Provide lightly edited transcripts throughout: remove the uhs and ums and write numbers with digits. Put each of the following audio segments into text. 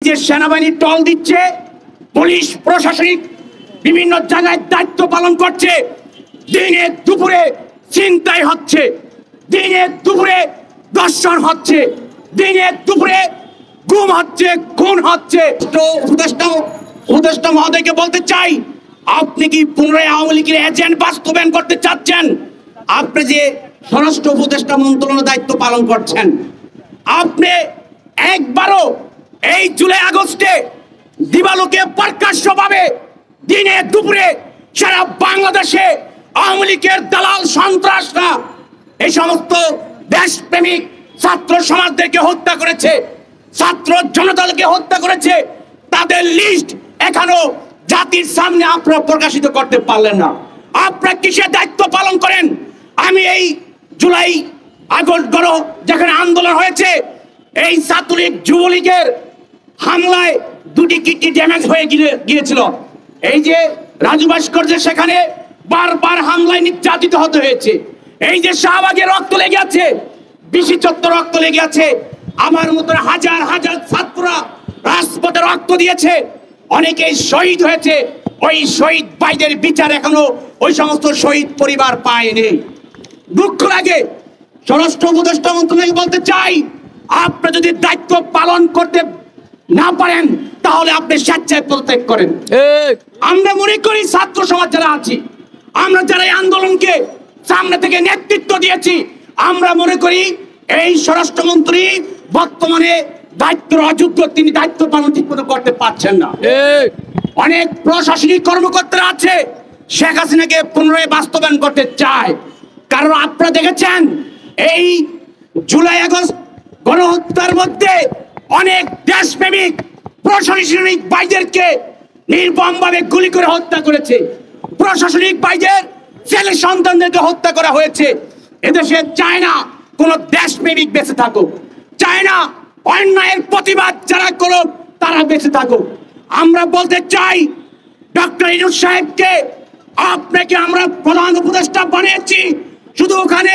যে সেনাবাহিনী টল দিচ্ছে, পুলিশ প্রশাসনিক বিভিন্ন জায়গায় দায়িত্ব পালন করছে, দিনে দুপুরে ছিনতাই হচ্ছে, দিনে দুপুরে দর্শন হচ্ছে, দিনে দুপুরে গুম হচ্ছে, খুন হচ্ছে। উপদেষ্টা মহোদয়কে বলতে চাই, আপনি কি পুনরায় আওয়ামী লীগের এজেন্ট বাস্তবায়ন করতে চাচ্ছেন? আপনি যে স্বরাষ্ট্র উপদেষ্টা মন্ত্রণালয়ের দায়িত্ব পালন করছেন, আপনি একবারও এই জুলাই আগস্টে দিবালোকে প্রকাশ্যভাবে দিনে দুপুরে সারা বাংলাদেশে আওয়ামী লীগের দালাল সন্ত্রাসরা এই সমস্ত দেশপ্রেমিক ছাত্র সমাজদেরকে হত্যা করেছে, ছাত্র জনতাকে হত্যা করেছে, তাদের লিস্ট এখনো জাতির সামনে আপনারা প্রকাশিত করতে পারলেন না। আপনারা কিসের দায়িত্ব পালন করেন? আমি এই জুলাই আগস্ট গণ যেখানে আন্দোলন হয়েছে, এই ছাত্রলীগ যুবলীগের হামলায় দুটি কিডনি ড্যামেজ হয়ে গিয়েছিল। এই যে রাজু ভাস্কর্যের সেখানে বারবার হামলায় নির্যাতিত হতে হয়েছে। এই যে শাহবাগে রক্ত লেগে আছে, বিশি চত্বর রক্ত লেগে আছে, আমার মতো হাজার হাজার ছাত্ররা রাজপথে রক্ত দিয়েছে, অনেকেই শহীদ হয়েছে। ওই শহীদ ভাইদের বিচার এখনো ওই সমস্ত শহীদ পরিবার পায়নি। দুঃখ লাগে। স্বরাষ্ট্র উপদেষ্টা মন্ত্রণালয়কে বলতে চাই, আপনি যদি দায়িত্ব পালন করতে না পারেন তাহলে আপনি স্বেচ্ছায় পদত্যাগ করেন। আমরা মনে করি ছাত্র সমাজ যারা আছি, আমরা যারা এই আন্দোলনকে সামনে থেকে নেতৃত্ব দিয়েছি, আমরা মনে করি এই স্বরাষ্ট্রমন্ত্রী বর্তমানে দায়িত্বের অযোগ্য, তিনি দায়িত্ব পালন ঠিক মতো করতে পারছেন না। অনেক প্রশাসনিক কর্মকর্তারা আছে শেখ হাসিনাকে পুনরায় বাস্তবায়ন করতে চায়, কারণ আপনারা দেখেছেন এই জুলাই আগস্ট গণহত্যার মধ্যে অনেক দেশপ্রেমিক প্রশাসনিক ভাইদেরকে নির্মমভাবে গুলি করে হত্যা করেছে, প্রশাসনিক ভাইদের ছেলে সন্তানদেরকে হত্যা করা হয়েছে। এদেশে চায় না কোন দেশপ্রেমিক বেঁচে থাকুক, চায় না অন্যায়ের প্রতিবাদ যারা করুক তারা বেঁচে থাকুক। আমরা বলতে চাই ডক্টর ইউনূস সাহেবকে, আপনাকে আমরা প্রধান উপদেষ্টা বানিয়েছি শুধু ওখানে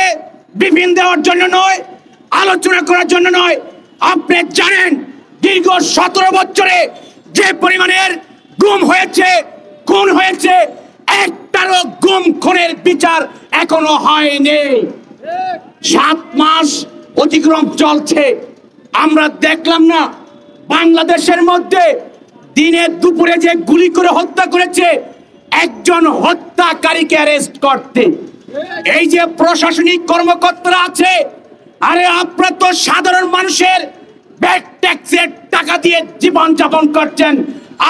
ব্রিফিং দেওয়ার জন্য নয়, আলোচনা করার জন্য নয়। আপনি জানেন দীর্ঘ 17 বছরে যে পরিমাণের গুম হয়েছে, খুন হয়েছে, একটারও গুম খুনের বিচার এখনো হয়নি। 7 মাস অতিক্রম চলছে, আমরা দেখলাম না বাংলাদেশের মধ্যে দিনে দুপুরে যে গুলি করে হত্যা করেছে একজন হত্যাকারীকে অ্যারেস্ট করতে। এই যে প্রশাসনিক কর্মকর্তারা আছে, আরে আপনারা তো সাধারণ মানুষের ব্যাট ট্যাক্সের টাকা দিয়ে জীবন যাপন করছেন,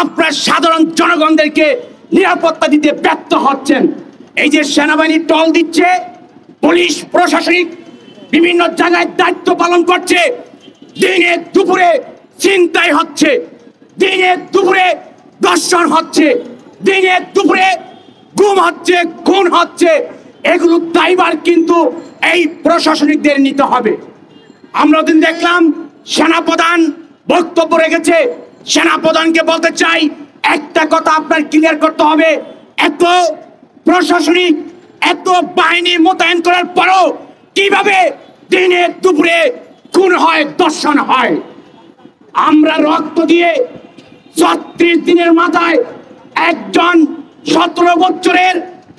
আপনারা সাধারণ জনগণদেরকে নিরাপত্তা দিতে ব্যর্থ হচ্ছেন। এই যে সেনাবাহিনী টল দিচ্ছে, পুলিশ প্রশাসনিক বিভিন্ন জায়গায় দায়িত্ব পালন করছে, দিনে দুপুরে ছিনতাই হচ্ছে, দিনে দুপুরে দর্শন হচ্ছে, দিনে দুপুরে গুম হচ্ছে, খুন হচ্ছে, এগুলো দায়ভার কিন্তু এই প্রশাসনিকদের নিতে হবে। আমরা দিন দেখলাম সেনাপ্রধান বক্তব্য রেখেছে, সেনাপ্রধানকে বলতে চাই একটা কথা আপনার ক্লিয়ার করতে হবে, এত প্রশাসনিক এত বাহিনী মোতায়েন করার পরও কিভাবে দিনে দুপুরে খুন হয়, দর্শন হয়? আমরা রক্ত দিয়ে 36 দিনের মাথায় একজন 17 বছরের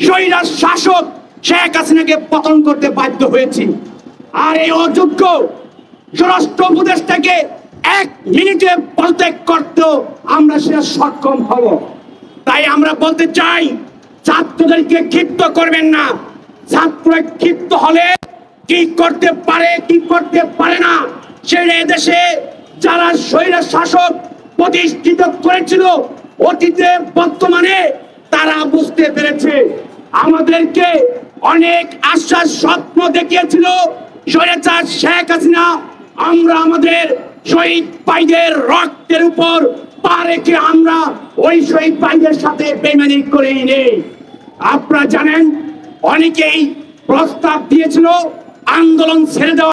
স্বৈরাচার শাসক শেখ হাসিনাকে পতন করতে বাধ্য হয়েছি, আর এই অযোগ্য স্বরাষ্ট্র উপদেষ্টাকে 1 মিনিটে পদত্যাগ করতেও আমরা সেটা সক্ষম হব। তাই আমরা বলতে চাই ছাত্রদেরকে ক্ষিপ্ত করবেন না। ছাত্র ক্ষিপ্ত হলে কি করতে পারে কি করতে পারে না সেটা এদেশে যারা স্বৈরাচার শাসক প্রতিষ্ঠিত করেছিল অতীতে বর্তমানে তারা বুঝতে পেরেছে। আমাদেরকে অনেক আশ্বাস স্বপ্ন দেখিয়েছিল স্বৈরাচার শেখ হাসিনা, আমরা আমাদের শহীদ ভাইদের রক্তের উপর পা রেখে আমরা ওই শহীদ ভাইদের সাথে বেইমানি করিনি। আপনারা জানেন অনেকেই প্রস্তাব দিয়েছিল আন্দোলন ছেড়ে দেওয়া।